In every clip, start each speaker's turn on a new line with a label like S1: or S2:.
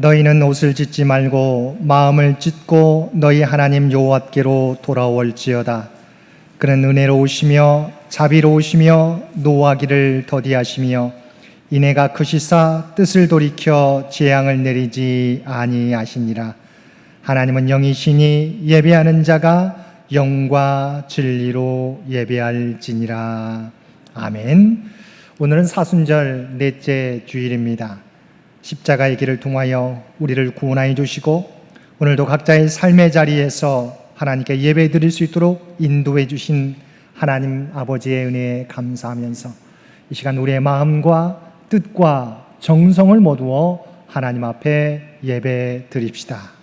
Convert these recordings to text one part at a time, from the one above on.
S1: 너희는 옷을 찢지 말고 마음을 찢고 너희 하나님 여호와께로 돌아올지어다. 그는 은혜로우시며 자비로우시며 노하기를 더디하시며 인애가 크시사 뜻을 돌이켜 재앙을 내리지 아니하시니라. 하나님은 영이시니 예배하는 자가 영과 진리로 예배할지니라. 아멘. 오늘은 사순절 넷째 주일입니다. 십자가의 길을 통하여 우리를 구원하여 주시고 오늘도 각자의 삶의 자리에서 하나님께 예배 드릴 수 있도록 인도해 주신 하나님 아버지의 은혜에 감사하면서 이 시간 우리의 마음과 뜻과 정성을 모두어 하나님 앞에 예배 드립시다.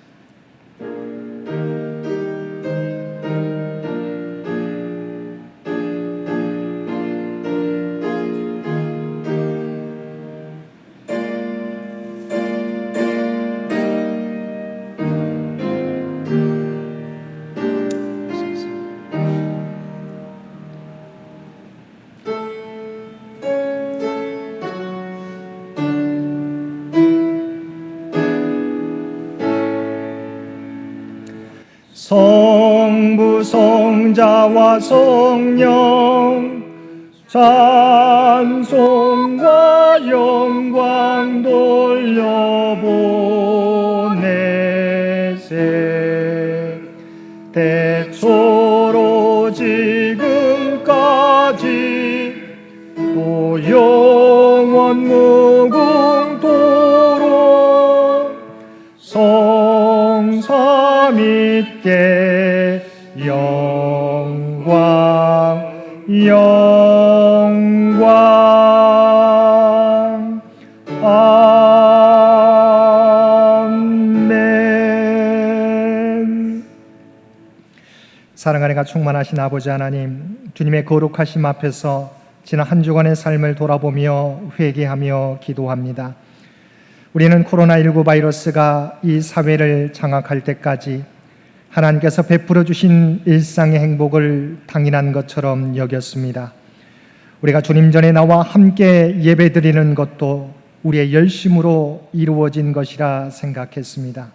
S1: 성부 성자와 성령 찬송과 영광 돌려보내세. 대초로 지금까지 또 영원 무궁토록 성삼위께 영광 아멘. 사랑하는 가 충만하신 아버지 하나님, 주님의 거룩하심 앞에서 지난 한 주간의 삶을 돌아보며 회개하며 기도합니다. 우리는 코로나19 바이러스가 이 사회를 장악할 때까지 하나님께서 베풀어 주신 일상의 행복을 당연한 것처럼 여겼습니다. 우리가 주님 전에 나와 함께 예배드리는 것도 우리의 열심으로 이루어진 것이라 생각했습니다.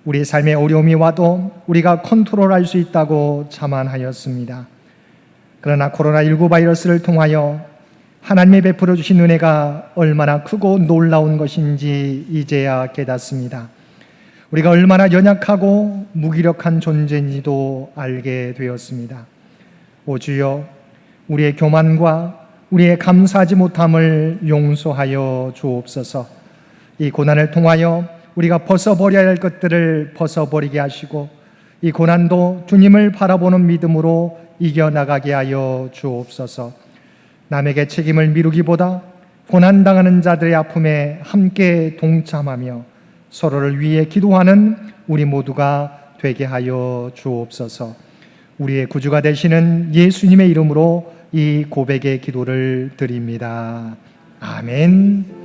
S1: 우리의 삶에 어려움이 와도 우리가 컨트롤할 수 있다고 자만하였습니다. 그러나 코로나19 바이러스를 통하여 하나님이 베풀어 주신 은혜가 얼마나 크고 놀라운 것인지 이제야 깨닫습니다. 우리가 얼마나 연약하고 무기력한 존재인지도 알게 되었습니다. 오 주여, 우리의 교만과 우리의 감사하지 못함을 용서하여 주옵소서. 이 고난을 통하여 우리가 벗어버려야 할 것들을 벗어버리게 하시고 이 고난도 주님을 바라보는 믿음으로 이겨나가게 하여 주옵소서. 남에게 책임을 미루기보다 고난당하는 자들의 아픔에 함께 동참하며 서로를 위해 기도하는 우리 모두가 되게 하여 주옵소서. 우리의 구주가 되시는 예수님의 이름으로 이 고백의 기도를 드립니다. 아멘.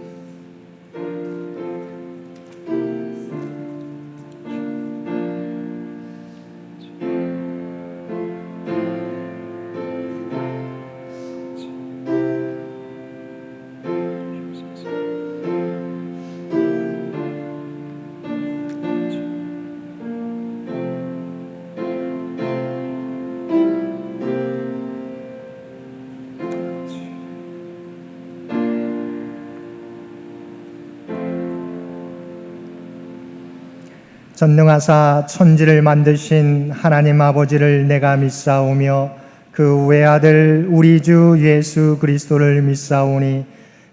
S1: 전능하사 천지를 만드신 하나님 아버지를 내가 믿사오며 그 외아들 우리 주 예수 그리스도를 믿사오니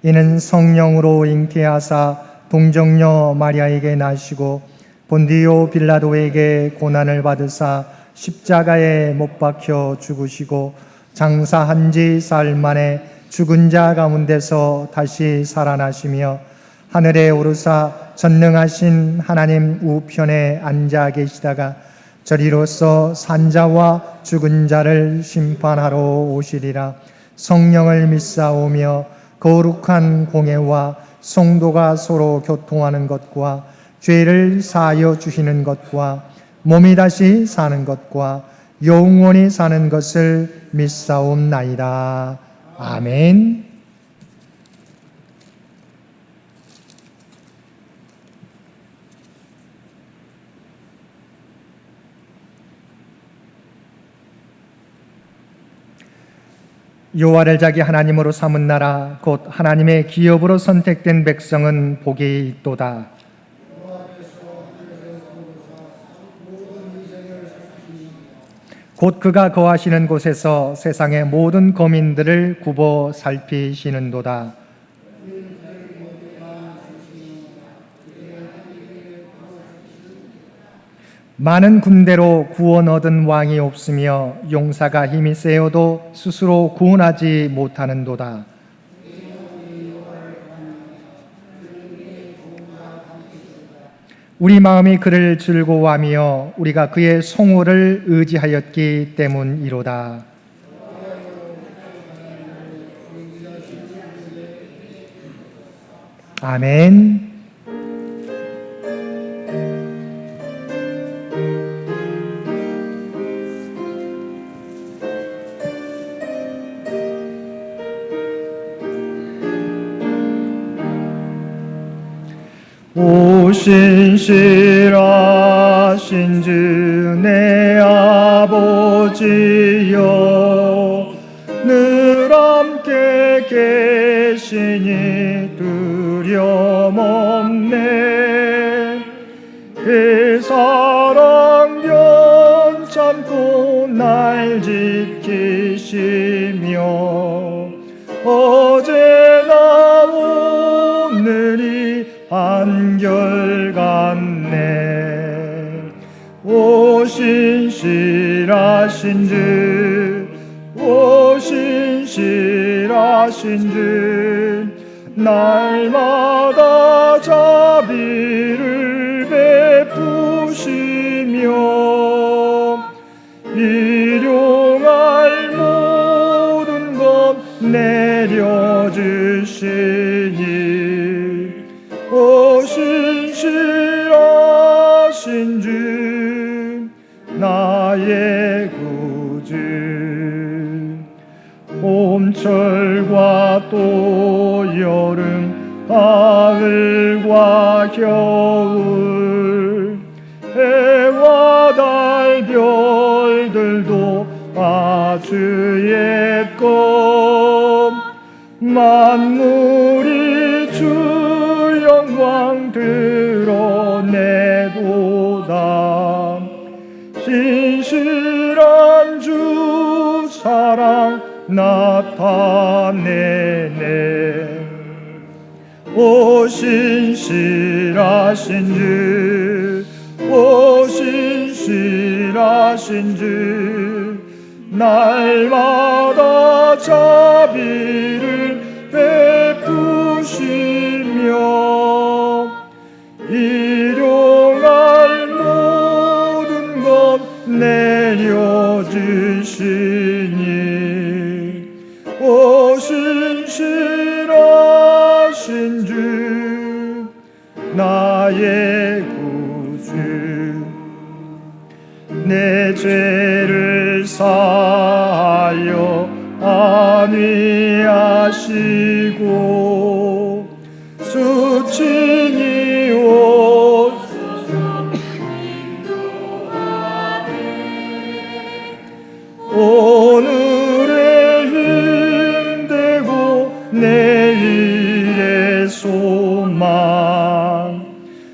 S1: 이는 성령으로 잉태하사 동정녀 마리아에게 나시고 본디오 빌라도에게 고난을 받으사 십자가에 못 박혀 죽으시고 장사한 지 사흘 만에 죽은 자 가운데서 다시 살아나시며 하늘에 오르사 전능하신 하나님 우편에 앉아 계시다가 저리로서 산자와 죽은 자를 심판하러 오시리라. 성령을 믿사오며 거룩한 공회와 성도가 서로 교통하는 것과 죄를 사하여 주시는 것과 몸이 다시 사는 것과 영원히 사는 것을 믿사옵나이다. 아멘. 여호와를 자기 하나님으로 삼은 나라 곧 하나님의 기업으로 선택된 백성은 복이 있도다. 곧 그가 거하시는 곳에서 세상의 모든 거민들을 굽어 살피시는도다. 많은 군대로 구원 얻은 왕이 없으며 용사가 힘이 세어도 스스로 구원하지 못하는도다. 우리 마음이 그를 즐거워하며 우리가 그의 성호를 의지하였기 때문이로다. 아멘. 오 신실하신 주 내 아버지여, 늘 함께 계시니 두려움 없네. 그 사랑 변찮고 날 지키시며 어제나 오늘이 한결같네. 오 신실하신 주, 오 신실하신 주, 날마다 자비를 베푸시며 일용할 모든 것 내려주시니 오 신실하신 주 나의 구주. 봄철과 또 여름, 가을과 겨울, 해와 달 별들도 아주 예뻐. 만물이 주 영광 드러내도다. 신실한 주 사랑 나타내네. 오 신실하신 주, 오 신실하신 주, 날마다 자비를 베푸시며 일용할 모든 것 내려주시니 오 신실하신 주 나의 구주. 내 죄를 사하여 안위하시고 수친이 오늘의 힘되고 내일의 소망,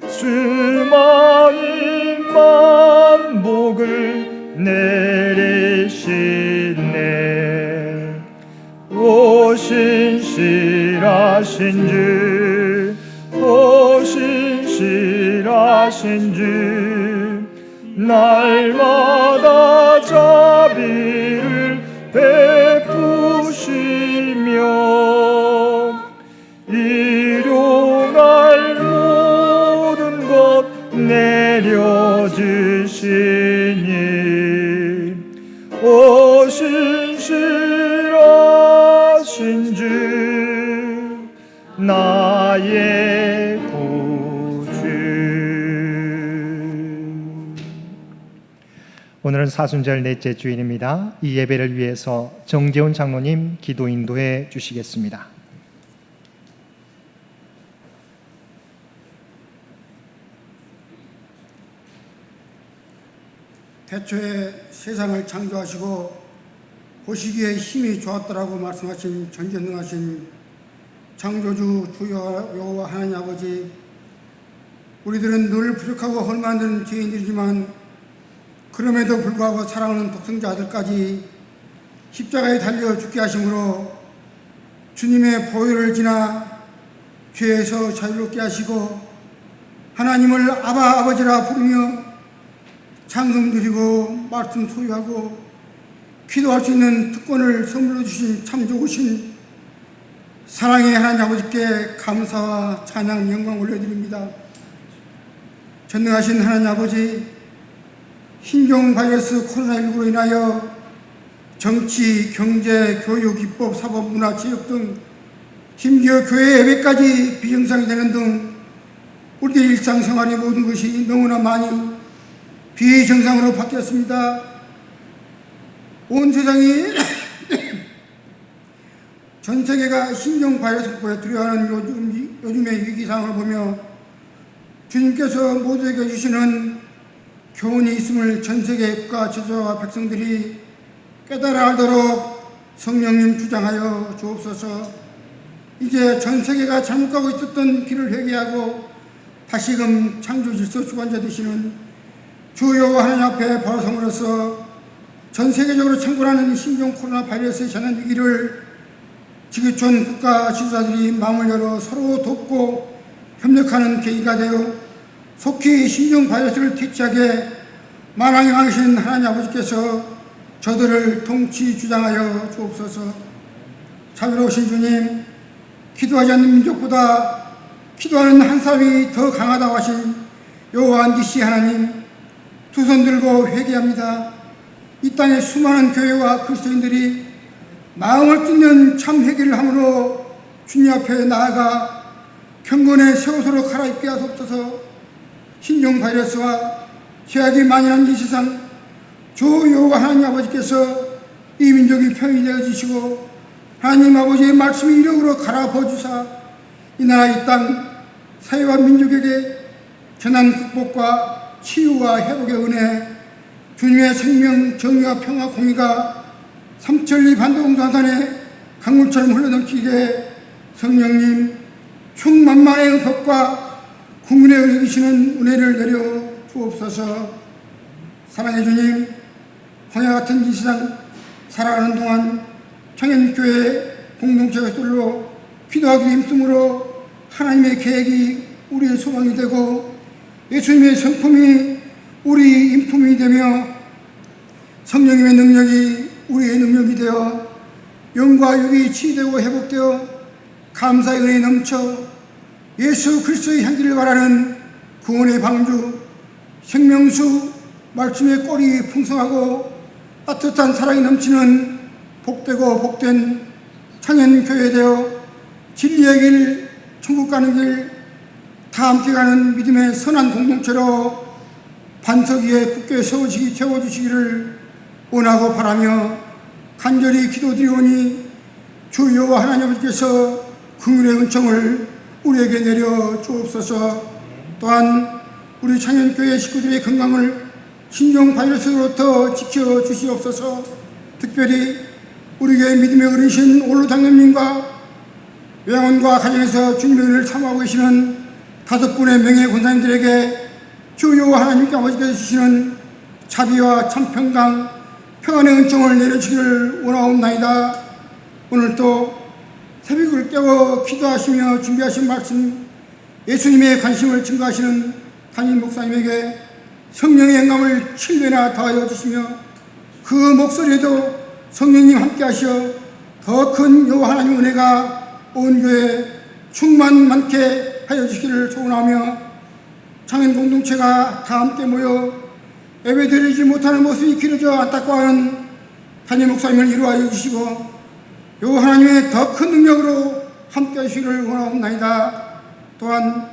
S1: 수많은 만복을 내리시네. 오 신실하신 주, 오 신실하신 주, 날마다 자비를 베푸시며 일용할 모든 것 내려주시니 오 신실하신 주 나의 구주. 오늘은 사순절 넷째 주일입니다. 이 예배를 위해서 정재훈 장로님 기도 인도해 주시겠습니다.
S2: 태초에 세상을 창조하시고 보시기에 힘이 좋았더라고 말씀하신 전지전능하신 창조주 주 여호와 하나님 아버지, 우리들은 늘 부족하고 헐만한 죄인들이지만 그럼에도 불구하고 사랑하는 독생자 아들까지 십자가에 달려 죽게 하심으로 주님의 보혈을 지나 죄에서 자유롭게 하시고 하나님을 아바 아버지라 부르며 찬송 드리고 말씀 소유하고 기도할 수 있는 특권을 선물로 주신 참 좋으신 사랑의 하나님 아버지께 감사와 찬양 영광 올려드립니다. 전능하신 하나님 아버지, 신종 바이러스 코로나19로 인하여 정치, 경제, 교육, 입법, 사법, 문화, 체육 등 심지어 교회 예배까지 비정상이 되는 등 우리의 일상생활의 모든 것이 너무나 많이 비정상으로 바뀌었습니다. 온 세상이 전 세계가 신종 바이러스에 두려워하는 요즘의 위기 상황을 보며 주님께서 모두에게 주시는 교훈이 있음을 전 세계 국가 지도자와 백성들이 깨달아 알도록 성령님 주장하여 주옵소서. 이제 전 세계가 잘못 가고 있었던 길을 회개하고 다시금 창조 질서 주관자 되시는 주 여호와 하나님 앞에 바로 섬으로써 전 세계적으로 창궐하는 신종 코로나 바이러스에 관한 위기를 지구촌 국가 지도자들이 마음을 열어 서로 돕고 협력하는 계기가 되어 속히 신종 바이러스를 퇴치하게 만왕의 왕이신 하나님 아버지께서 저들을 통치 주장하여 주옵소서. 자비로우신 주님, 기도하지 않는 민족보다 기도하는 한 사람이 더 강하다고 하신 여호와 니시 하나님, 두 손 들고 회개합니다. 이 땅의 수많은 교회와 그리스도인들이 마음을 찢는 참 회개를 함으로 주님 앞에 나아가 경건의 새 옷으로 갈아입게 하옵소서. 신종 바이러스와 죄악이 만연한 이 세상, 주 여호와 하나님 아버지께서 이 민족이 편히 되어 주시고 하나님 아버지의 말씀이 이력으로 갈아엎어 주사 이 나라 이 땅 사회와 민족에게 재난 극복과 치유와 회복의 은혜, 주님의 생명, 정의와 평화, 공의가 삼천리 반도동산산에 강물처럼 흘러넘치게 성령님 충만만의 응답과 국민의 은혜 주시는 은혜를 내려 주옵소서. 사랑의 주님, 광야 같은 이 세상 살아가는 동안 청년교회 공동체가 둘로 기도하기를 힘쓰므로 하나님의 계획이 우리의 소망이 되고 예수님의 성품이 우리 인품이 되며 성령님의 능력이 우리의 능력이 되어 영과 육이 치유되고 회복되어 감사의 은혜에 넘쳐 예수 그리스도의 향기를 바라는 구원의 방주, 생명수, 말씀의 꼴이 풍성하고 따뜻한 사랑이 넘치는 복되고 복된 창현교회 되어 진리의 길, 천국 가는 길 다 함께 가는 믿음의 선한 공동체로 반석 위에 굳게 세워주시기를 원하고 바라며 간절히 기도드리오니 주 여호와 하나님 아버지께서 긍휼의 은총을 우리에게 내려 주옵소서. 또한 우리 창현교회 식구들의 건강을 신종 바이러스로부터 지켜 주시옵소서. 특별히 우리 교회 믿음의 어르신 올로 장로님과 요양원과 가정에서 주님의 은혜를 사모하고 계시는 5분의 명예 권사님들에게 주 여호와 하나님께 아버지께서 주시는 자비와 참평강, 평안의 은총을 내려주기를 원하옵나이다. 오늘도 새벽을 깨워 기도하시며 준비하신 말씀, 예수님의 관심을 증거하시는 담임 목사님에게 성령의 영감을 7배나 더하여 주시며 그 목소리에도 성령님 함께 하시어 더 큰 여호와 하나님 은혜가 온 교회에 충만만케 하여 주시기를 소원하며 창현 공동체가 다 함께 모여 예배드리지 못하는 모습이 길어져 안타까워하는 담임 목사님을 이루하여 주시고 여호와 하나님의 더 큰 능력으로 함께 하시기를 원하옵나이다. 또한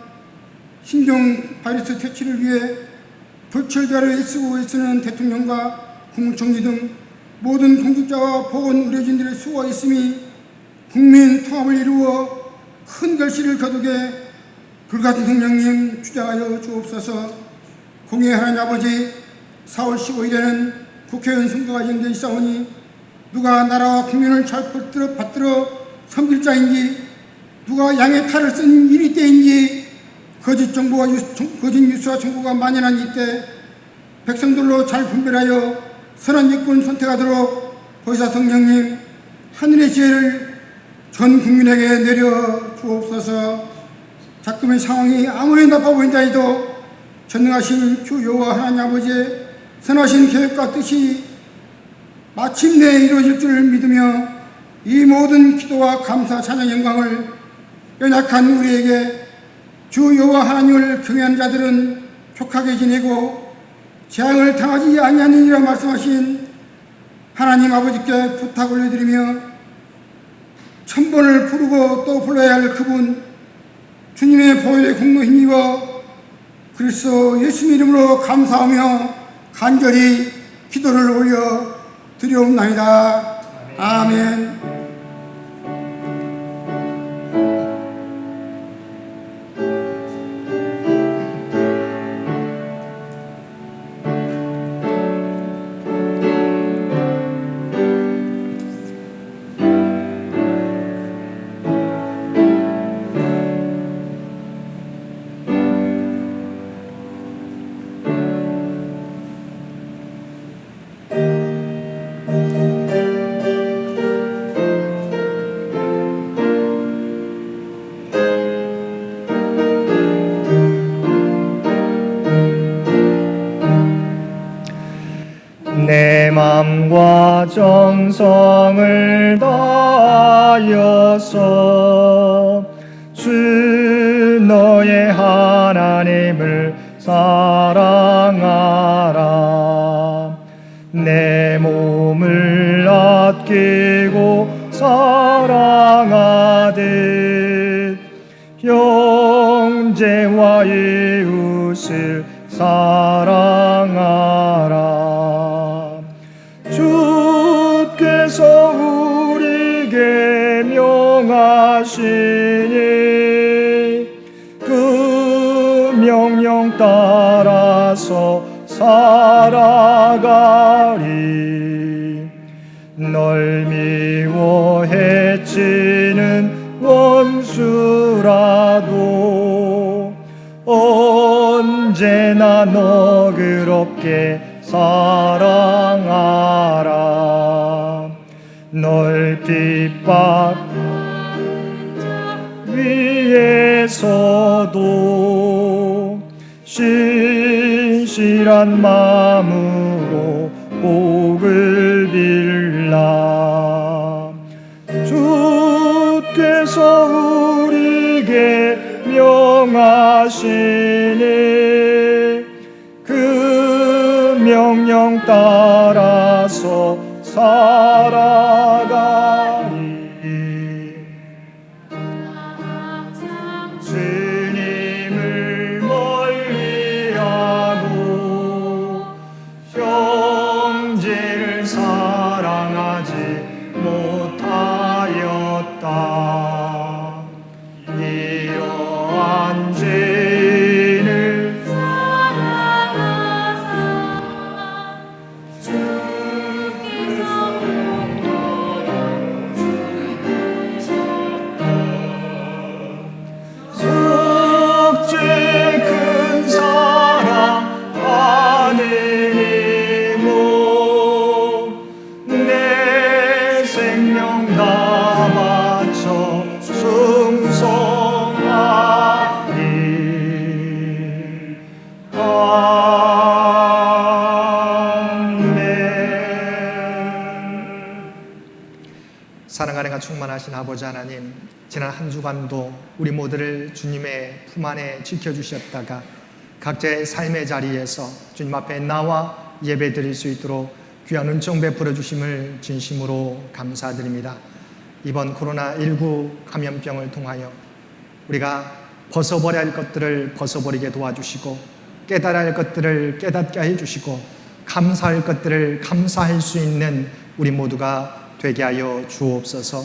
S2: 신종 바이러스 퇴치를 위해 불철대로 애쓰고 애쓰는 대통령과 국무총리 등 모든 공직자와 보건의료진들의 수고가 있음이 국민 통합을 이루어 큰 결실을 거두게 불같은 성령님 주장하여 주옵소서. 공의 하나님 아버지, 4월 15일에는 국회의원 선거가 예정되어 있사오니 누가 나라와 국민을 잘 받들어 섬길 자인지, 누가 양의 탈을 쓴 이리 때인지, 거짓 뉴스와 정보가 만연한 이때 백성들로 잘 분별하여 선한 일꾼 선택하도록 보혜사 성령님 하늘의 지혜를 전 국민에게 내려 주옵소서. 자금의 상황이 아무리 나빠 보인다해도 전능하신 주 여호와 하나님 아버지의 선하신 계획과 뜻이 마침내 이루어질 줄을 믿으며 이 모든 기도와 감사, 찬양, 영광을 연약한 우리에게 주 여호와 하나님을 경외하는 자들은 족하게 지내고 재앙을 당하지 아니하느니라 말씀하신 하나님 아버지께 부탁 올려드리며 천번을 부르고 또 불러야 할 그분 주님의 보혈의 공로 힘입어 그리스도 예수님 이름으로 감사하며 간절히 기도를 올려 드리옵나이다. 아멘.
S1: 내 맘과 정성을 다하여서 주 너의 하나님을 사랑하라. 내 몸을 아끼고 사랑하듯 형제와 이웃을 사랑하라. 주께서 우리에게 명하시니 그 명령 따라서 살아가리. 널 미워 해치는 원수라도 언제나 너그럽게 사랑하라. 널 핍박 위에서도 신실한 마음으로 복을 빌라. 주께서 우리에게 명하시니 그 명령 따라서 살아가리. 주님을 멀리하고 형제를 사랑하지 못하였다. 이러한 죄를 속죄 큰 사랑 하느니모 내 생명 다 바쳐 충성하리. 아멘. 사랑하는 충만하신 아버지 하나님, 지난 한 주간도 우리 모두를 주님의 품 안에 지켜주셨다가 각자의 삶의 자리에서 주님 앞에 나와 예배 드릴 수 있도록 귀한 은총 베풀어 주심을 진심으로 감사드립니다. 이번 코로나19 감염병을 통하여 우리가 벗어버려야 할 것들을 벗어버리게 도와주시고 깨달아야 할 것들을 깨닫게 해 주시고 감사할 것들을 감사할 수 있는 우리 모두가 되게 하여 주옵소서.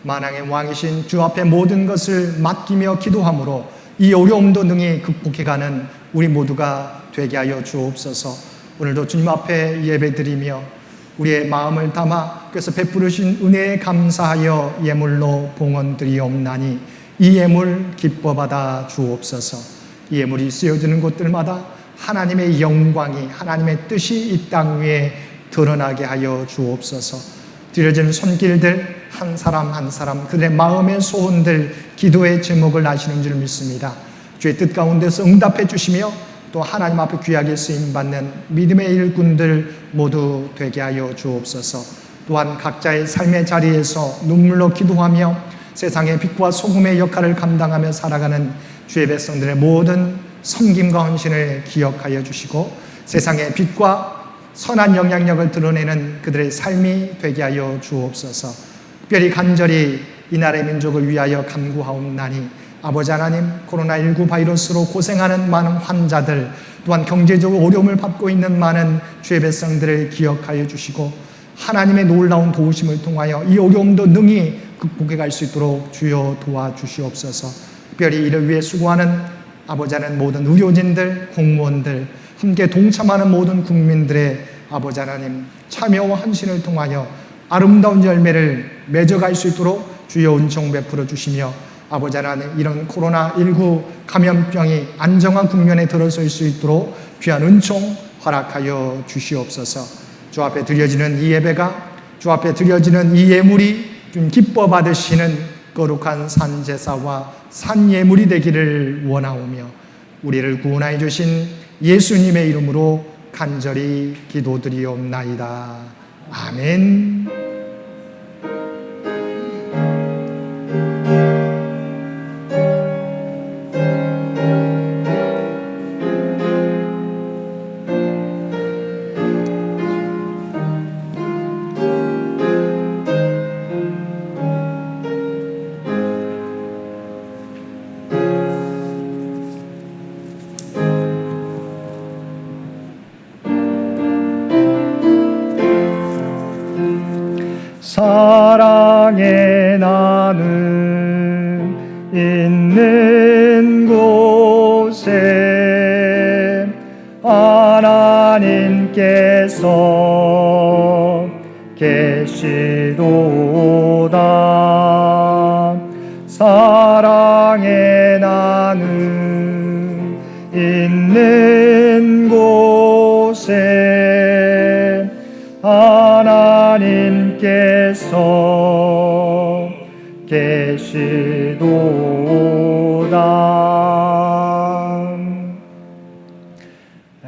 S1: 만왕의 왕이신 주 앞에 모든 것을 맡기며 기도함으로 이 어려움도 능히 극복해가는 우리 모두가 되게 하여 주옵소서. 오늘도 주님 앞에 예배드리며 우리의 마음을 담아 그래서 베푸르신 은혜에 감사하여 예물로 봉헌드리옵나니 이 예물 기뻐 받아 주옵소서. 이 예물이 쓰여지는 곳들마다 하나님의 영광이, 하나님의 뜻이 이 땅 위에 드러나게 하여 주옵소서. 드려진 손길들 한 사람 한 사람 그들의 마음의 소원들, 기도의 제목을 아시는 줄 믿습니다. 주의 뜻 가운데서 응답해 주시며 또 하나님 앞에 귀하게 쓰임받는 믿음의 일꾼들 모두 되게 하여 주옵소서. 또한 각자의 삶의 자리에서 눈물로 기도하며 세상의 빛과 소금의 역할을 감당하며 살아가는 주의 백성들의 모든 섬김과 헌신을 기억하여 주시고 세상의 빛과 선한 영향력을 드러내는 그들의 삶이 되게 하여 주옵소서. 특별히 간절히 이 나라의 민족을 위하여 간구하옵나니 아버지 하나님, 코로나19 바이러스로 고생하는 많은 환자들, 또한 경제적으로 어려움을 받고 있는 많은 주의 백성들을 기억하여 주시고 하나님의 놀라운 도우심을 통하여 이 어려움도 능히 극복해 갈 수 있도록 주여 도와주시옵소서. 특별히 이를 위해 수고하는 아버지 하나님 모든 의료진들, 공무원들, 함께 동참하는 모든 국민들의 아버지 하나님 참여와 헌신을 통하여 아름다운 열매를 맺어갈 수 있도록 주여 은총 베풀어 주시며 아버지 하나님 이런 코로나19 감염병이 안정한 국면에 들어설 수 있도록 귀한 은총 허락하여 주시옵소서. 주 앞에 드려지는 이 예배가, 주 앞에 드려지는 이 예물이 좀 기뻐 받으시는 거룩한 산제사와 산예물이 되기를 원하오며 우리를 구원하여 주신 예수님의 이름으로 간절히 기도드리옵나이다. 아멘. 사랑의 나눔 있는 곳에 하나님께서 계시도다. 사랑의 나눔 있는 곳에 하나님께서 계시도다.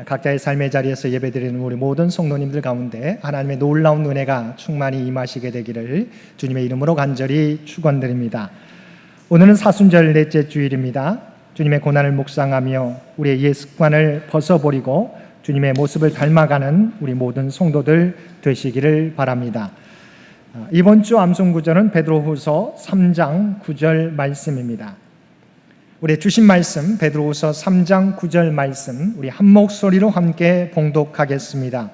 S1: 각자의 삶의 자리에서 예배드리는 우리 모든 성도님들 가운데 하나님의 놀라운 은혜가 충만히 임하시게 되기를 주님의 이름으로 간절히 축원드립니다. 오늘은 사순절 넷째 주일입니다. 주님의 고난을 묵상하며 우리의 옛 습관을 벗어버리고 주님의 모습을 닮아가는 우리 모든 성도들 되시기를 바랍니다. 이번 주 암송 구절은 베드로후서 3장 9절 말씀입니다. 우리 주신 말씀 베드로후서 3장 9절 말씀 우리 한 목소리로 함께 봉독하겠습니다.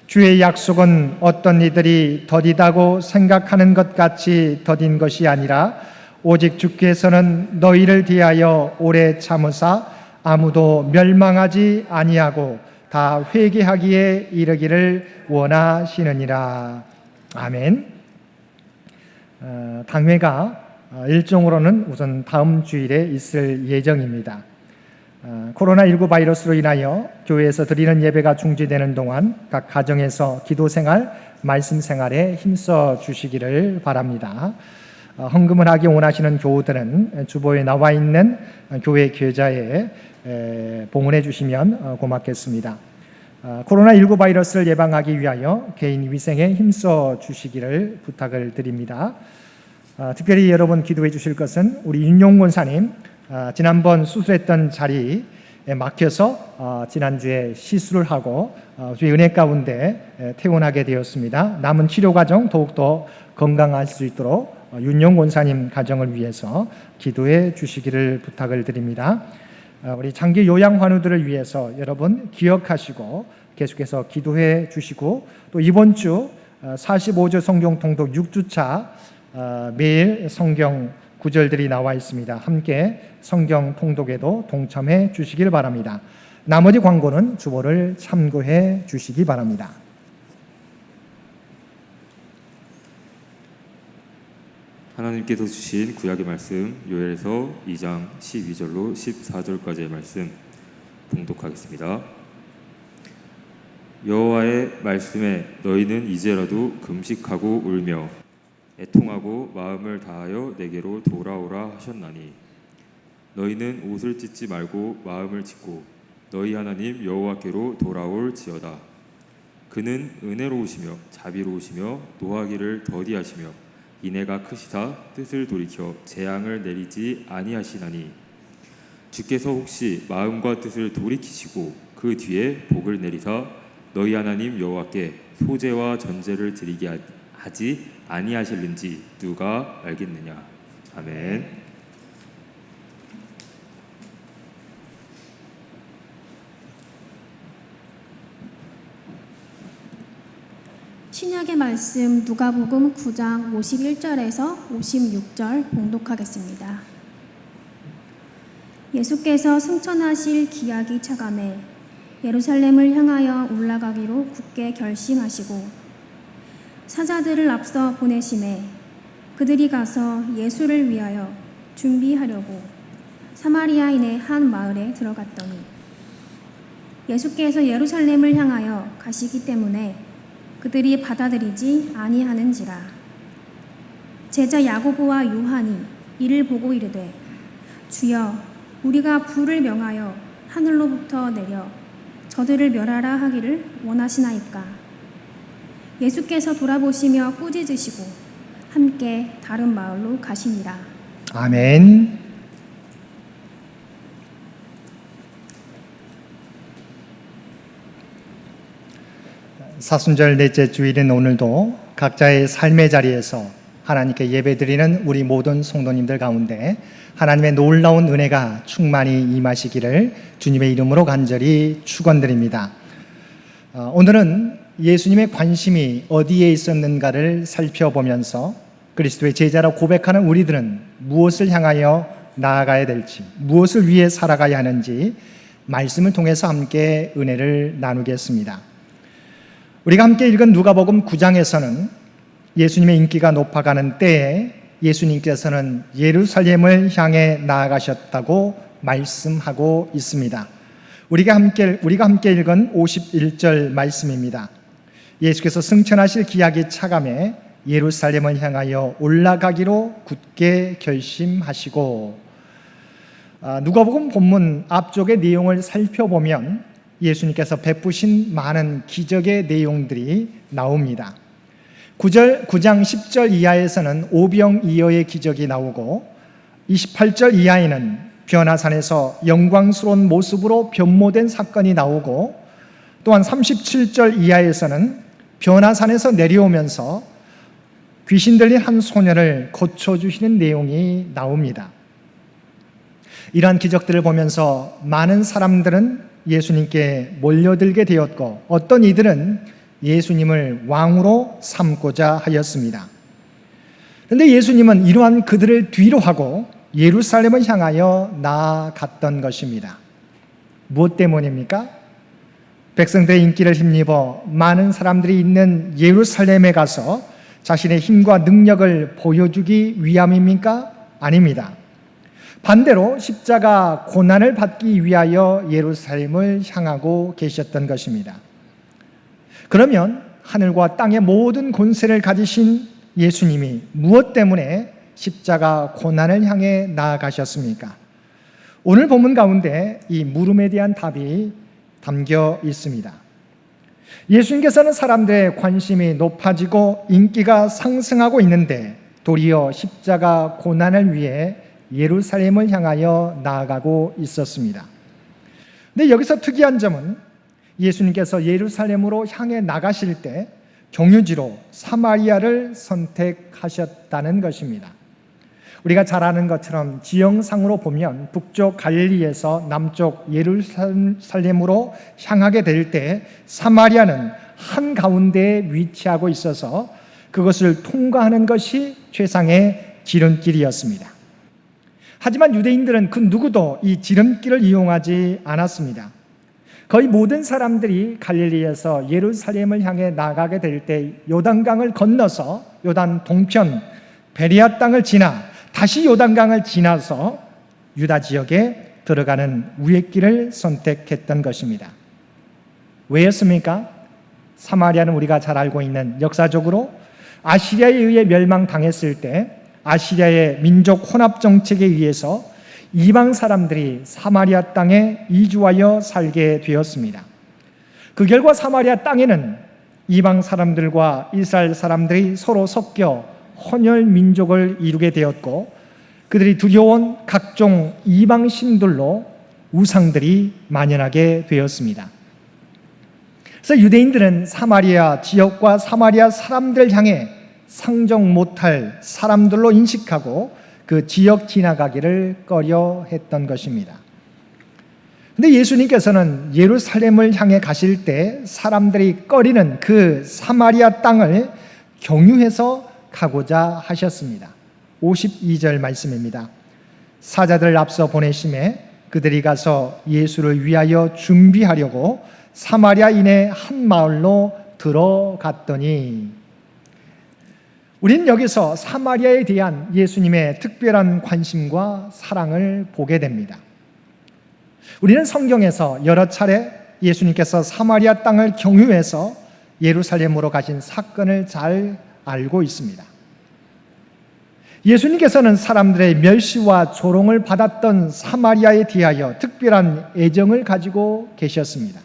S1: 주의 약속은 어떤 이들이 더디다고 생각하는 것 같이 더딘 것이 아니라 오직 주께서는 너희를 대하여 오래 참으사 아무도 멸망하지 아니하고 다 회개하기에 이르기를 원하시느니라. 아멘. 당회가 일정으로는 우선 다음 주일에 있을 예정입니다. 코로나19 바이러스로 인하여 교회에서 드리는 예배가 중지되는 동안 각 가정에서 기도생활, 말씀생활에 힘써 주시기를 바랍니다. 헌금을 하기 원하시는 교우들은 주보에 나와 있는 교회 계좌에 봉헌해 주시면 고맙겠습니다. 코로나19 바이러스를 예방하기 위하여 개인 위생에 힘써 주시기를 부탁을 드립니다. 특별히 여러분 기도해 주실 것은 우리 윤용 권사님 지난번 수술했던 자리에 막혀서 지난주에 시술을 하고 주의 은혜 가운데 퇴원하게 되었습니다. 남은 치료 과정 더욱더 건강할 수 있도록 윤용 권사님 가정을 위해서 기도해 주시기를 부탁을 드립니다. 우리 장기 요양 환우들을 위해서 여러분 기억하시고 계속해서 기도해 주시고, 또 이번 주 45주 성경 통독 6주차 매일 성경 구절들이 나와 있습니다. 함께 성경 통독에도 동참해 주시길 바랍니다. 나머지 광고는 주보를 참고해 주시기 바랍니다.
S3: 하나님께서 주신 구약의 말씀, 요엘서 2장 12절로 14절까지의 말씀 봉독하겠습니다. 여호와의 말씀에 너희는 이제라도 금식하고 울며 애통하고 마음을 다하여 내게로 돌아오라 하셨나니, 너희는 옷을 찢지 말고 마음을 찢고 너희 하나님 여호와께로 돌아올지어다. 그는 은혜로우시며 자비로우시며 노하기를 더디하시며 인애가 크시사 뜻을 돌이켜 재앙을 내리지 아니하시나니, 주께서 혹시 마음과 뜻을 돌이키시고 그 뒤에 복을 내리사 너희 하나님 여호와께 소제와 전제를 드리게 하지 아니하실는지 누가 알겠느냐. 아멘.
S4: 신약의 말씀 누가복음 9장 51절에서 56절 봉독하겠습니다. 예수께서 승천하실 기약이 차감해 예루살렘을 향하여 올라가기로 굳게 결심하시고 사자들을 앞서 보내심에 그들이 가서 예수를 위하여 준비하려고 사마리아인의 한 마을에 들어갔더니, 예수께서 예루살렘을 향하여 가시기 때문에 그들이 받아들이지 아니하는지라. 제자 야고보와 요한이 이를 보고 이르되, 주여, 우리가 불을 명하여 하늘로부터 내려 저들을 멸하라 하기를 원하시나이까. 예수께서 돌아보시며 꾸짖으시고 함께 다른 마을로 가시니라.
S1: 아멘. 사순절 넷째 주일인 오늘도 각자의 삶의 자리에서 하나님께 예배드리는 우리 모든 성도님들 가운데 하나님의 놀라운 은혜가 충만히 임하시기를 주님의 이름으로 간절히 축원드립니다. 오늘은 예수님의 관심이 어디에 있었는가를 살펴보면서 그리스도의 제자라 고백하는 우리들은 무엇을 향하여 나아가야 될지, 무엇을 위해 살아가야 하는지 말씀을 통해서 함께 은혜를 나누겠습니다. 우리가 함께 읽은 누가복음 9장에서는 예수님의 인기가 높아가는 때에 예수님께서는 예루살렘을 향해 나아가셨다고 말씀하고 있습니다. 우리가 함께 읽은 51절 말씀입니다. 예수께서 승천하실 기약이 차감해 예루살렘을 향하여 올라가기로 굳게 결심하시고, 누가복음 본문 앞쪽의 내용을 살펴보면 예수님께서 베푸신 많은 기적의 내용들이 나옵니다. 9장 10절 이하에서는 오병이어의 기적이 나오고 28절 이하에는 변화산에서 영광스러운 모습으로 변모된 사건이 나오고, 또한 37절 이하에서는 변화산에서 내려오면서 귀신 들린 한 소년을 고쳐주시는 내용이 나옵니다. 이러한 기적들을 보면서 많은 사람들은 예수님께 몰려들게 되었고, 어떤 이들은 예수님을 왕으로 삼고자 하였습니다. 그런데 예수님은 이러한 그들을 뒤로 하고 예루살렘을 향하여 나아갔던 것입니다. 무엇 때문입니까? 백성들의 인기를 힘입어 많은 사람들이 있는 예루살렘에 가서 자신의 힘과 능력을 보여주기 위함입니까? 아닙니다. 반대로 십자가 고난을 받기 위하여 예루살렘을 향하고 계셨던 것입니다. 그러면 하늘과 땅의 모든 권세를 가지신 예수님이 무엇 때문에 십자가 고난을 향해 나아가셨습니까? 오늘 본문 가운데 이 물음에 대한 답이 담겨 있습니다. 예수님께서는 사람들의 관심이 높아지고 인기가 상승하고 있는데 도리어 십자가 고난을 위해 예루살렘을 향하여 나아가고 있었습니다. 근데 여기서 특이한 점은 예수님께서 예루살렘으로 향해 나가실 때 경유지로 사마리아를 선택하셨다는 것입니다. 우리가 잘 아는 것처럼 지형상으로 보면 북쪽 갈릴리에서 남쪽 예루살렘으로 향하게 될 때 사마리아는 한가운데에 위치하고 있어서 그것을 통과하는 것이 최상의 지름길이었습니다. 하지만 유대인들은 그 누구도 이 지름길을 이용하지 않았습니다. 거의 모든 사람들이 갈릴리에서 예루살렘을 향해 나가게 될 때 요단강을 건너서 요단 동편 베리아 땅을 지나 다시 요단강을 지나서 유다 지역에 들어가는 우회 길을 선택했던 것입니다. 왜였습니까? 사마리아는 우리가 잘 알고 있는 역사적으로 아시리아에 의해 멸망당했을 때 아시리아의 민족 혼합 정책에 의해서 이방 사람들이 사마리아 땅에 이주하여 살게 되었습니다. 그 결과 사마리아 땅에는 이방 사람들과 이스라엘 사람들이 서로 섞여 혼혈 민족을 이루게 되었고 그들이 두려운 각종 이방 신들로 우상들이 만연하게 되었습니다. 그래서 유대인들은 사마리아 지역과 사마리아 사람들을 향해 상종 못할 사람들로 인식하고 그 지역 지나가기를 꺼려했던 것입니다. 근데 예수님께서는 예루살렘을 향해 가실 때 사람들이 꺼리는 그 사마리아 땅을 경유해서 가고자 하셨습니다. 52절 말씀입니다. 사자들 앞서 보내심에 그들이 가서 예수를 위하여 준비하려고 사마리아인의 한 마을로 들어갔더니, 우리는 여기서 사마리아에 대한 예수님의 특별한 관심과 사랑을 보게 됩니다. 우리는 성경에서 여러 차례 예수님께서 사마리아 땅을 경유해서 예루살렘으로 가신 사건을 잘 알고 있습니다. 예수님께서는 사람들의 멸시와 조롱을 받았던 사마리아에 대하여 특별한 애정을 가지고 계셨습니다.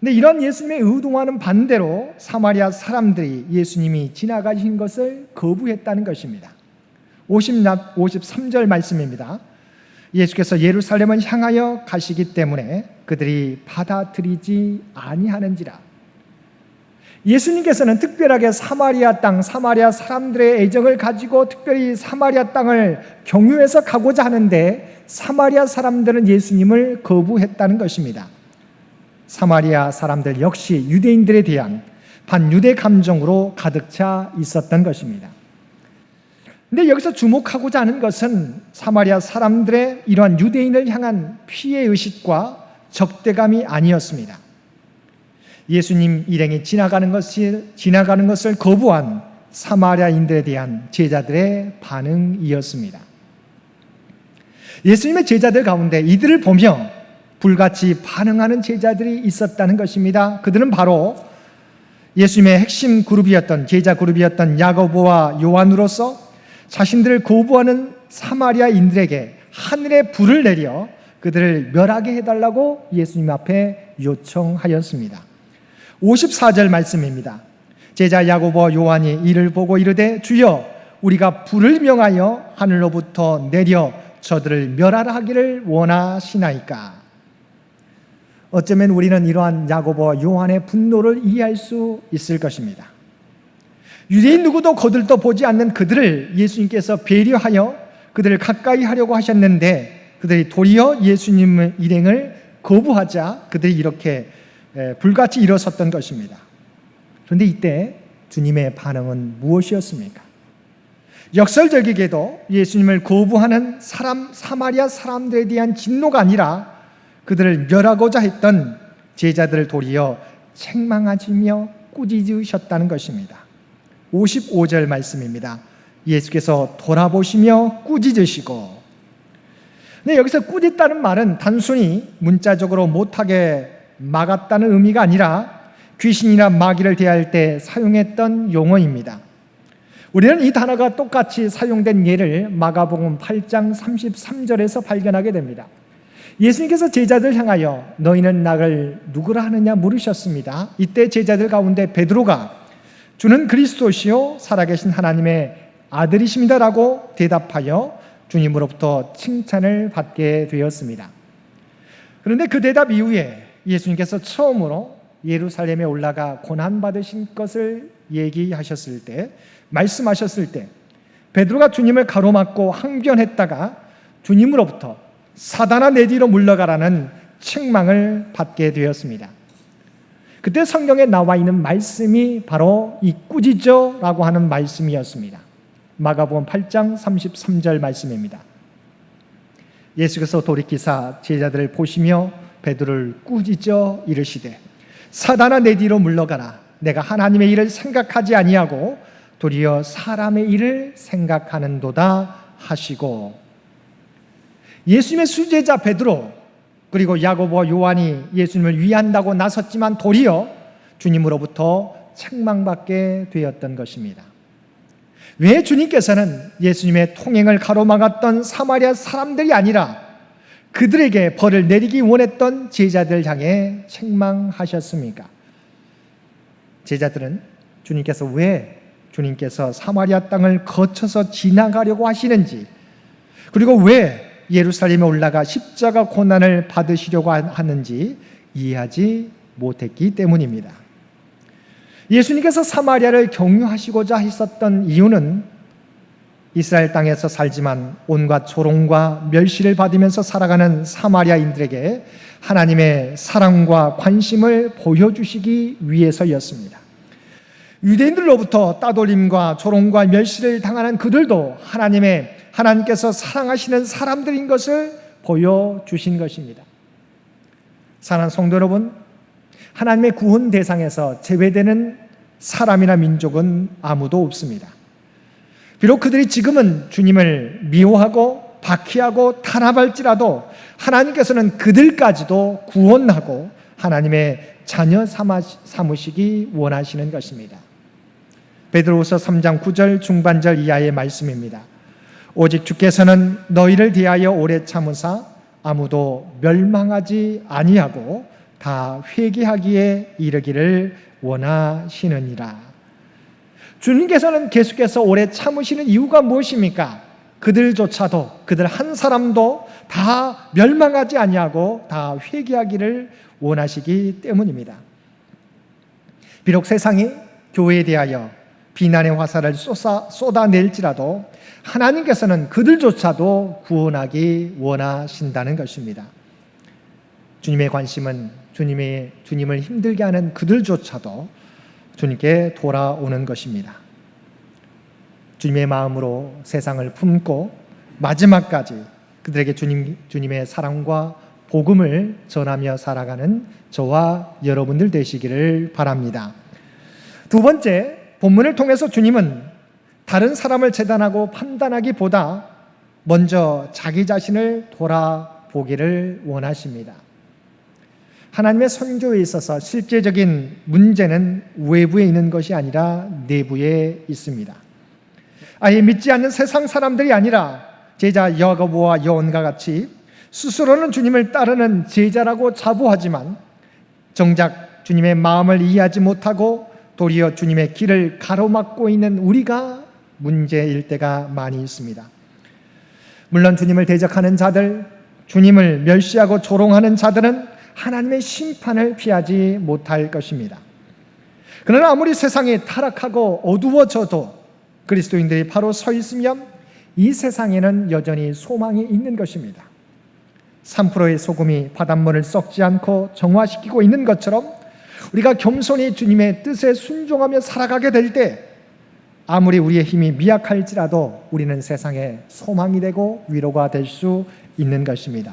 S1: 근데 이런 예수님의 의도와는 반대로 사마리아 사람들이 예수님이 지나가신 것을 거부했다는 것입니다. 53절 말씀입니다. 예수께서 예루살렘을 향하여 가시기 때문에 그들이 받아들이지 아니하는지라. 예수님께서는 특별하게 사마리아 땅, 사마리아 사람들의 애정을 가지고 특별히 사마리아 땅을 경유해서 가고자 하는데 사마리아 사람들은 예수님을 거부했다는 것입니다. 사마리아 사람들 역시 유대인들에 대한 반유대 감정으로 가득 차 있었던 것입니다. 근데 여기서 주목하고자 하는 것은 사마리아 사람들의 이러한 유대인을 향한 피해의식과 적대감이 아니었습니다. 예수님 일행이 지나가는 것을 거부한 사마리아인들에 대한 제자들의 반응이었습니다. 예수님의 제자들 가운데 이들을 보며 불같이 반응하는 제자들이 있었다는 것입니다. 그들은 바로 예수님의 핵심 그룹이었던 제자 그룹이었던 야고보와 요한으로서 자신들을 거부하는 사마리아인들에게 하늘의 불을 내려 그들을 멸하게 해달라고 예수님 앞에 요청하였습니다. 54절 말씀입니다. 제자 야고보와 요한이 이를 보고 이르되 주여 우리가 불을 명하여 하늘로부터 내려 저들을 멸하라 하기를 원하시나이까. 어쩌면 우리는 이러한 야고보와 요한의 분노를 이해할 수 있을 것입니다. 유대인 누구도 거들떠 보지 않는 그들을 예수님께서 배려하여 그들을 가까이 하려고 하셨는데 그들이 도리어 예수님의 일행을 거부하자 그들이 이렇게 불같이 일어섰던 것입니다. 그런데 이때 주님의 반응은 무엇이었습니까? 역설적이게도 예수님을 거부하는 사마리아 사람들에 대한 진노가 아니라 그들을 멸하고자 했던 제자들을 도리어 책망하시며 꾸짖으셨다는 것입니다. 55절 말씀입니다. 예수께서 돌아보시며 꾸짖으시고. 근데 여기서 꾸짖다는 말은 단순히 문자적으로 못하게 막았다는 의미가 아니라 귀신이나 마귀를 대할 때 사용했던 용어입니다. 우리는 이 단어가 똑같이 사용된 예를 마가복음 8장 33절에서 발견하게 됩니다. 예수님께서 제자들 향하여 너희는 나를 누구라 하느냐 물으셨습니다. 이때 제자들 가운데 베드로가 주는 그리스도시요 살아계신 하나님의 아들이십니다라고 대답하여 주님으로부터 칭찬을 받게 되었습니다. 그런데 그 대답 이후에 예수님께서 처음으로 예루살렘에 올라가 고난받으신 것을 얘기하셨을 때, 말씀하셨을 때 베드로가 주님을 가로막고 항변했다가 주님으로부터 사단아 내 뒤로 물러가라는 책망을 받게 되었습니다. 그때 성경에 나와 있는 말씀이 바로 이 꾸짖어라고 하는 말씀이었습니다. 마가복음 8장 33절 말씀입니다. 예수께서 돌이키사 제자들을 보시며 베드로를 꾸짖어 이르시되 사단아 내 뒤로 물러가라. 내가 하나님의 일을 생각하지 아니하고 도리어 사람의 일을 생각하는도다 하시고, 예수님의 수제자 베드로 그리고 야고보와 요한이 예수님을 위한다고 나섰지만 도리어 주님으로부터 책망받게 되었던 것입니다. 왜 주님께서는 예수님의 통행을 가로막았던 사마리아 사람들이 아니라 그들에게 벌을 내리기 원했던 제자들 향해 책망하셨습니까? 제자들은 주님께서 사마리아 땅을 거쳐서 지나가려고 하시는지, 그리고 왜 예루살렘에 올라가 십자가 고난을 받으시려고 하는지 이해하지 못했기 때문입니다. 예수님께서 사마리아를 경유하시고자 했었던 이유는 이스라엘 땅에서 살지만 온갖 조롱과 멸시를 받으면서 살아가는 사마리아인들에게 하나님의 사랑과 관심을 보여주시기 위해서였습니다. 유대인들로부터 따돌림과 조롱과 멸시를 당하는 그들도 하나님께서 사랑하시는 사람들인 것을 보여주신 것입니다. 사랑하는 성도 여러분, 하나님의 구원 대상에서 제외되는 사람이나 민족은 아무도 없습니다. 비록 그들이 지금은 주님을 미워하고 박해하고 탄압할지라도 하나님께서는 그들까지도 구원하고 하나님의 자녀 삼으시기 원하시는 것입니다. 베드로후서 3장 9절 중반절 이하의 말씀입니다. 오직 주께서는 너희를 대하여 오래 참으사 아무도 멸망하지 아니하고 다 회개하기에 이르기를 원하시느니라. 주님께서는 계속해서 오래 참으시는 이유가 무엇입니까? 그들 한 사람도 다 멸망하지 아니하고 다 회개하기를 원하시기 때문입니다. 비록 세상이 교회에 대하여 비난의 화살을 쏟아낼지라도 하나님께서는 그들조차도 구원하기 원하신다는 것입니다. 주님의 관심은 주님을 힘들게 하는 그들조차도 주님께 돌아오는 것입니다. 주님의 마음으로 세상을 품고 마지막까지 그들에게 주님의 사랑과 복음을 전하며 살아가는 저와 여러분들 되시기를 바랍니다. 두 번째, 본문을 통해서 주님은 다른 사람을 재단하고 판단하기보다 먼저 자기 자신을 돌아보기를 원하십니다. 하나님의 선교에 있어서 실제적인 문제는 외부에 있는 것이 아니라 내부에 있습니다. 아예 믿지 않는 세상 사람들이 아니라 제자 야고보와 요한과 같이 스스로는 주님을 따르는 제자라고 자부하지만 정작 주님의 마음을 이해하지 못하고 도리어 주님의 길을 가로막고 있는 우리가 문제일 때가 많이 있습니다. 물론 주님을 대적하는 자들, 주님을 멸시하고 조롱하는 자들은 하나님의 심판을 피하지 못할 것입니다. 그러나 아무리 세상이 타락하고 어두워져도 그리스도인들이 바로 서 있으면 이 세상에는 여전히 소망이 있는 것입니다. 3%의 소금이 바닷물을 썩지 않고 정화시키고 있는 것처럼 우리가 겸손히 주님의 뜻에 순종하며 살아가게 될 때 아무리 우리의 힘이 미약할지라도 우리는 세상에 소망이 되고 위로가 될 수 있는 것입니다.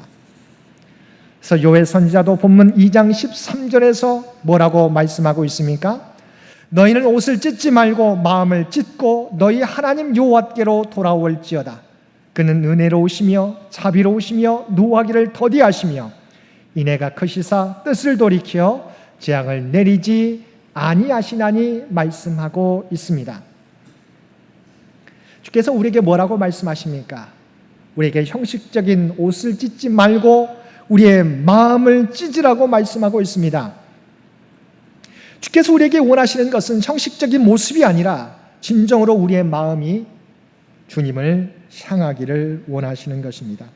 S1: 그래서 요엘 선지자도 본문 2장 13절에서 뭐라고 말씀하고 있습니까? 너희는 옷을 찢지 말고 마음을 찢고 너희 하나님 여호와께로 돌아올지어다. 그는 은혜로우시며 자비로우시며 노하기를 더디하시며 이내가 크시사 뜻을 돌이켜 재앙을 내리지 아니하시나니 말씀하고 있습니다. 주께서 우리에게 뭐라고 말씀하십니까? 우리에게 형식적인 옷을 찢지 말고 우리의 마음을 찢으라고 말씀하고 있습니다. 주께서 우리에게 원하시는 것은 형식적인 모습이 아니라 진정으로 우리의 마음이 주님을 향하기를 원하시는 것입니다.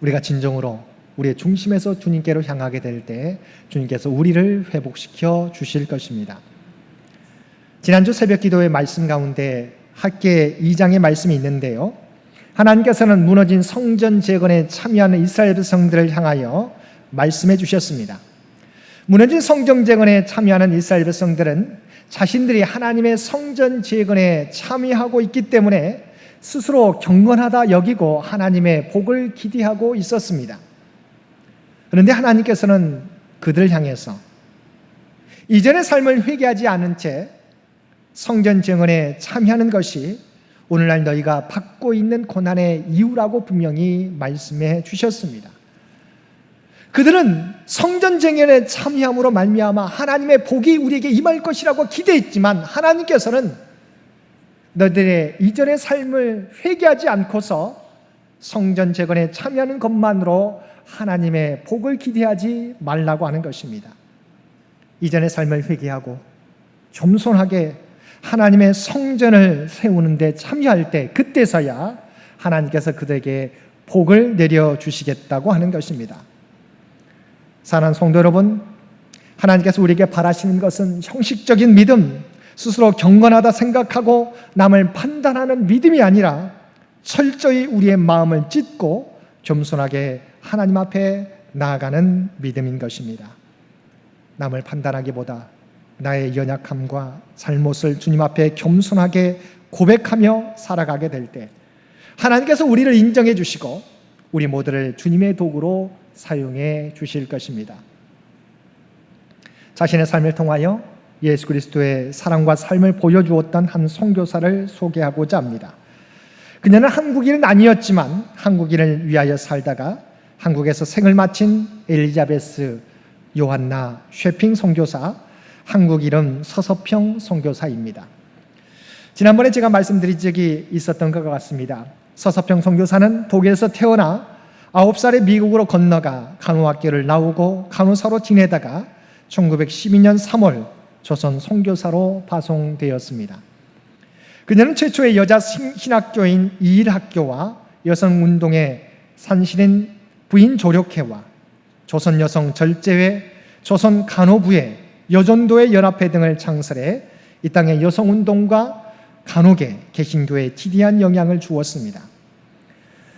S1: 우리가 진정으로 우리의 중심에서 주님께로 향하게 될 때 주님께서 우리를 회복시켜 주실 것입니다. 지난주 새벽 기도의 말씀 가운데 학계 2장의 말씀이 있는데요. 하나님께서는 무너진 성전 재건에 참여하는 이스라엘 백성들을 향하여 말씀해 주셨습니다. 무너진 성전 재건에 참여하는 이스라엘 백성들은 자신들이 하나님의 성전 재건에 참여하고 있기 때문에 스스로 경건하다 여기고 하나님의 복을 기대하고 있었습니다. 그런데 하나님께서는 그들을 향해서 이전의 삶을 회개하지 않은 채 성전 재건에 참여하는 것이 오늘날 너희가 받고 있는 고난의 이유라고 분명히 말씀해 주셨습니다. 그들은 성전 재건에 참여함으로 말미암아 하나님의 복이 우리에게 임할 것이라고 기대했지만 하나님께서는 너희들의 이전의 삶을 회개하지 않고서 성전 재건에 참여하는 것만으로 하나님의 복을 기대하지 말라고 하는 것입니다. 이전의 삶을 회개하고 겸손하게 하나님의 성전을 세우는 데 참여할 때 그때서야 하나님께서 그들에게 복을 내려주시겠다고 하는 것입니다. 사랑하는 성도 여러분, 하나님께서 우리에게 바라시는 것은 형식적인 믿음, 스스로 경건하다 생각하고 남을 판단하는 믿음이 아니라 철저히 우리의 마음을 찢고 겸손하게 하나님 앞에 나아가는 믿음인 것입니다. 남을 판단하기보다 나의 연약함과 잘못을 주님 앞에 겸손하게 고백하며 살아가게 될 때 하나님께서 우리를 인정해 주시고 우리 모두를 주님의 도구로 사용해 주실 것입니다. 자신의 삶을 통하여 예수 그리스도의 사랑과 삶을 보여주었던 한 선교사를 소개하고자 합니다. 그녀는 한국인은 아니었지만 한국인을 위하여 살다가 한국에서 생을 마친 엘리자베스 요한나 쉐핑 선교사, 한국 이름 서서평 선교사입니다. 지난번에 제가 말씀드린 적이 있었던 것 같습니다. 서서평 선교사는 독일에서 태어나 9살에 미국으로 건너가 간호학교를 나오고 간호사로 지내다가 1912년 3월 조선 선교사로 파송되었습니다. 그녀는 최초의 여자 신학교인 이일학교와 여성운동의 산신인 부인조력회와 조선여성절제회, 조선간호부회, 여전도회 연합회 등을 창설해 이 땅의 여성운동과 간호계, 개신교에 지대한 영향을 주었습니다.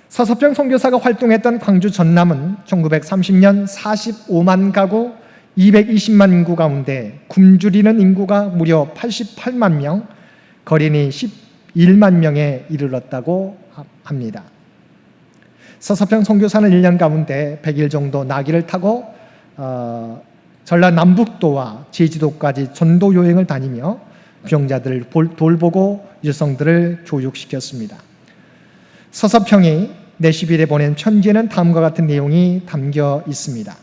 S1: 서서평 선교사가 활동했던 광주 전남은 1930년 45만 가구 220만 인구 가운데 굶주리는 인구가 무려 88만 명, 거린이 11만 명에 이르렀다고 합니다. 서서평 선교사는 1년 가운데 100일 정도 나귀를 타고 전라남북도와 제주도까지 전도 여행을 다니며 병자들을 돌보고 여성들을 교육시켰습니다. 서서평이 내시빌에 보낸 편지에는 다음과 같은 내용이 담겨 있습니다.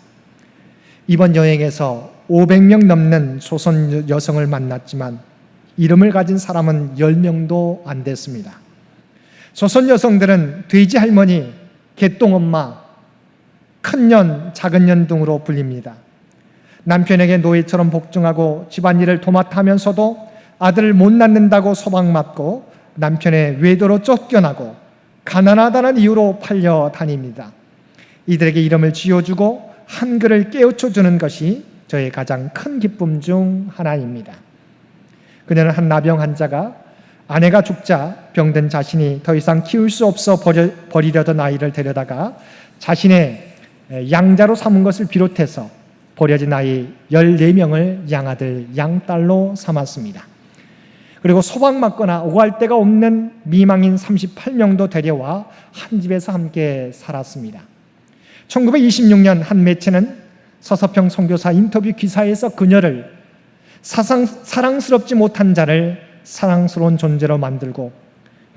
S1: 이번 여행에서 500명 넘는 조선 여성을 만났지만 이름을 가진 사람은 10명도 안 됐습니다. 조선 여성들은 돼지 할머니, 개똥엄마, 큰년, 작은년 등으로 불립니다. 남편에게 노예처럼 복종하고 집안일을 도맡아 하면서도 아들을 못 낳는다고 소방맞고 남편의 외도로 쫓겨나고 가난하다는 이유로 팔려 다닙니다. 이들에게 이름을 지어주고 한글을 깨우쳐주는 것이 저의 가장 큰 기쁨 중 하나입니다. 그녀는 한 나병 환자가 아내가 죽자 병든 자신이 더 이상 키울 수 없어 버리려던 아이를 데려다가 자신의 양자로 삼은 것을 비롯해서 버려진 아이 14명을 양아들, 양딸로 삼았습니다. 그리고 소방맞거나 오갈 데가 없는 미망인 38명도 데려와 한 집에서 함께 살았습니다. 1926년 한 매체는 서서평 선교사 인터뷰 기사에서 그녀를 사랑스럽지 못한 자를 사랑스러운 존재로 만들고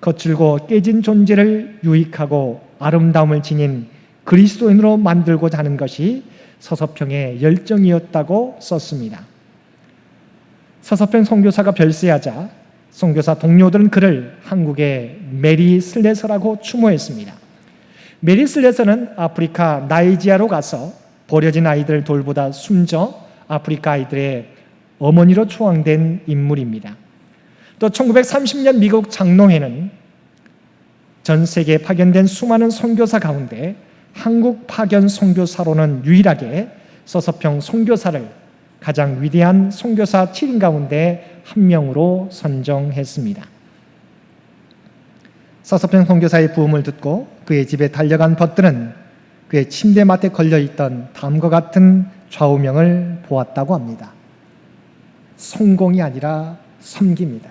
S1: 거칠고 깨진 존재를 유익하고 아름다움을 지닌 그리스도인으로 만들고자 하는 것이 서서평의 열정이었다고 썼습니다. 서서평 선교사가 별세하자 선교사 동료들은 그를 한국의 메리 슬레서라고 추모했습니다. 메리 슬레서는 아프리카 나이지아로 가서 버려진 아이들을 돌보다 숨져 아프리카 아이들의 어머니로 추앙된 인물입니다. 또 1930년 미국 장로회는 전 세계에 파견된 수많은 선교사 가운데 한국 파견 선교사로는 유일하게 서서평 선교사를 가장 위대한 선교사 7인 가운데 한 명으로 선정했습니다. 서서평 선교사의 부음을 듣고 그의 집에 달려간 벗들은 그의 침대맡에 걸려있던 다음과 같은 좌우명을 보았다고 합니다. 성공이 아니라 섬깁니다.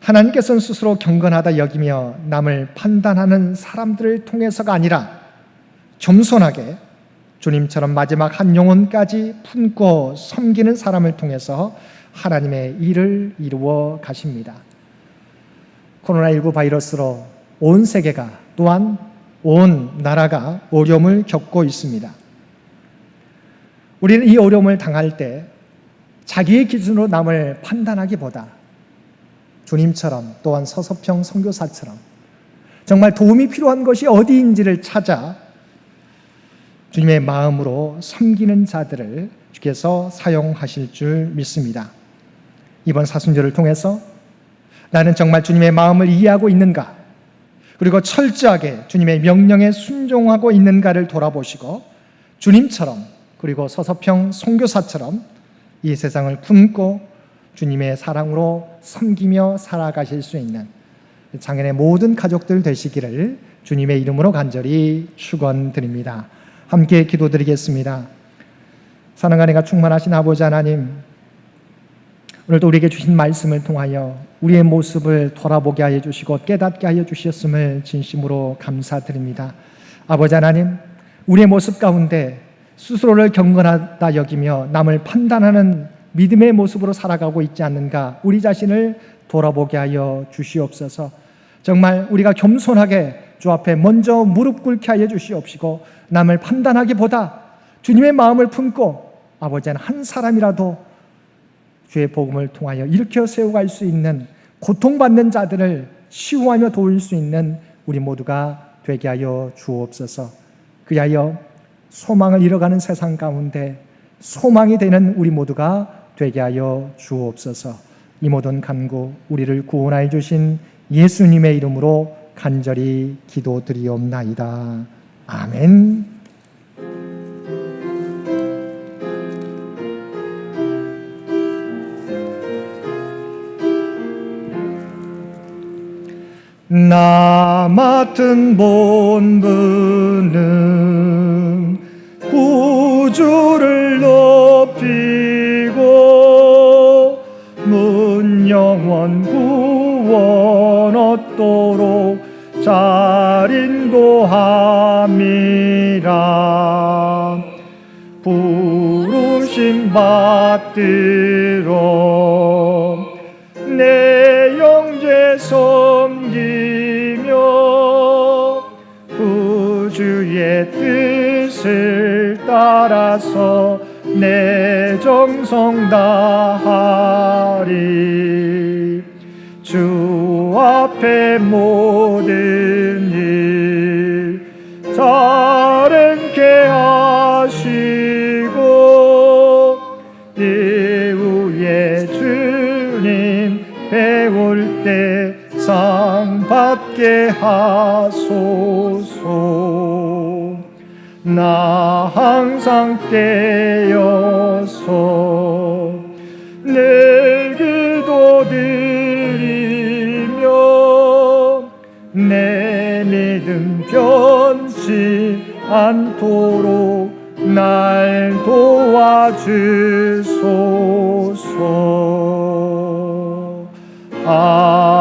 S1: 하나님께서는 스스로 경건하다 여기며 남을 판단하는 사람들을 통해서가 아니라 겸손하게 주님처럼 마지막 한 영혼까지 품고 섬기는 사람을 통해서 하나님의 일을 이루어 가십니다. 코로나19 바이러스로 온 세계가 또한 온 나라가 어려움을 겪고 있습니다. 우리는 이 어려움을 당할 때 자기의 기준으로 남을 판단하기보다 주님처럼 또한 서서평 선교사처럼 정말 도움이 필요한 것이 어디인지를 찾아 주님의 마음으로 섬기는 자들을 주께서 사용하실 줄 믿습니다. 이번 사순절을 통해서 나는 정말 주님의 마음을 이해하고 있는가, 그리고 철저하게 주님의 명령에 순종하고 있는가를 돌아보시고 주님처럼 그리고 서서평 선교사처럼 이 세상을 품고 주님의 사랑으로 섬기며 살아가실 수 있는 장인의 모든 가족들 되시기를 주님의 이름으로 간절히 축원드립니다. 함께 기도드리겠습니다. 사랑과 은혜가 충만하신 아버지 하나님, 오늘도 우리에게 주신 말씀을 통하여 우리의 모습을 돌아보게 하여 주시고 깨닫게 하여 주셨음을 진심으로 감사드립니다. 아버지 하나님, 우리의 모습 가운데 스스로를 경건하다 여기며 남을 판단하는 믿음의 모습으로 살아가고 있지 않는가, 우리 자신을 돌아보게 하여 주시옵소서. 정말 우리가 겸손하게 주 앞에 먼저 무릎 꿇게 하여 주시옵시고 남을 판단하기보다 주님의 마음을 품고 아버지 한 사람이라도 주의 복음을 통하여 일으켜 세워갈 수 있는, 고통받는 자들을 치유하며 도울 수 있는 우리 모두가 되게 하여 주옵소서. 그리하여 소망을 잃어가는 세상 가운데 소망이 되는 우리 모두가 되게 하여 주옵소서. 이 모든 간구 우리를 구원하여 주신 예수님의 이름으로 간절히 기도드리옵나이다. 아멘. 나 맡은 본분은 구주를 높이고 문영원 구원 얻도록 잘 인도함이라. 부르심 받들어 내 영제 섬기며 구주의 뜻을 따라서 내 정성 다하리. 주 앞에 모든 일 자랑케 하시고 이후에 주님 배울 때 상 받게 하소서. 나 항상 깨어서 늘 기도드리며 내 믿음 변치 않도록 날 도와주소서. 아멘.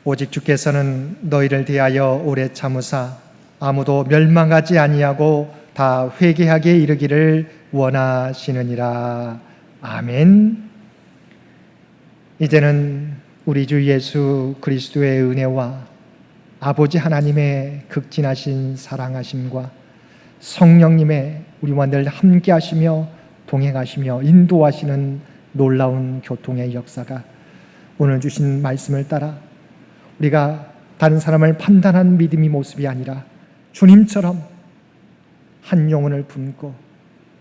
S1: 오직 주께서는 너희를 대하여 오래 참으사 아무도 멸망하지 아니하고 다 회개하게 이르기를 원하시느니라. 아멘. 이제는 우리 주 예수 그리스도의 은혜와 아버지 하나님의 극진하신 사랑하심과 성령님의 우리와 늘 함께 하시며 동행하시며 인도하시는 놀라운 교통의 역사가 오늘 주신 말씀을 따라 우리가 다른 사람을 판단하는 믿음의 모습이 아니라 주님처럼 한 영혼을 품고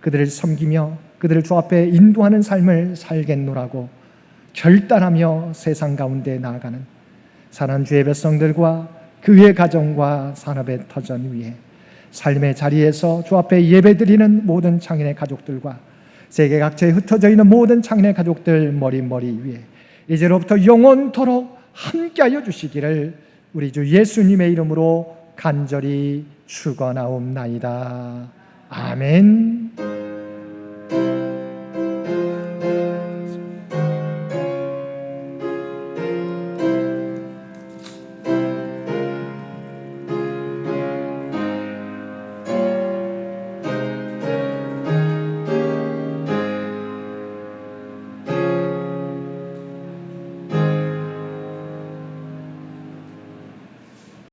S1: 그들을 섬기며 그들을 주 앞에 인도하는 삶을 살겠노라고 결단하며 세상 가운데 나아가는 사랑하는 주의 백성들과 그의 가정과 산업의 터전 위에 삶의 자리에서 주 앞에 예배드리는 모든 창인의 가족들과 세계 각지에 흩어져 있는 모든 창인의 가족들 머리 위에 이제로부터 영원토록 함께하여 주시기를 우리 주 예수님의 이름으로 간절히 축원하옵나이다. 아멘.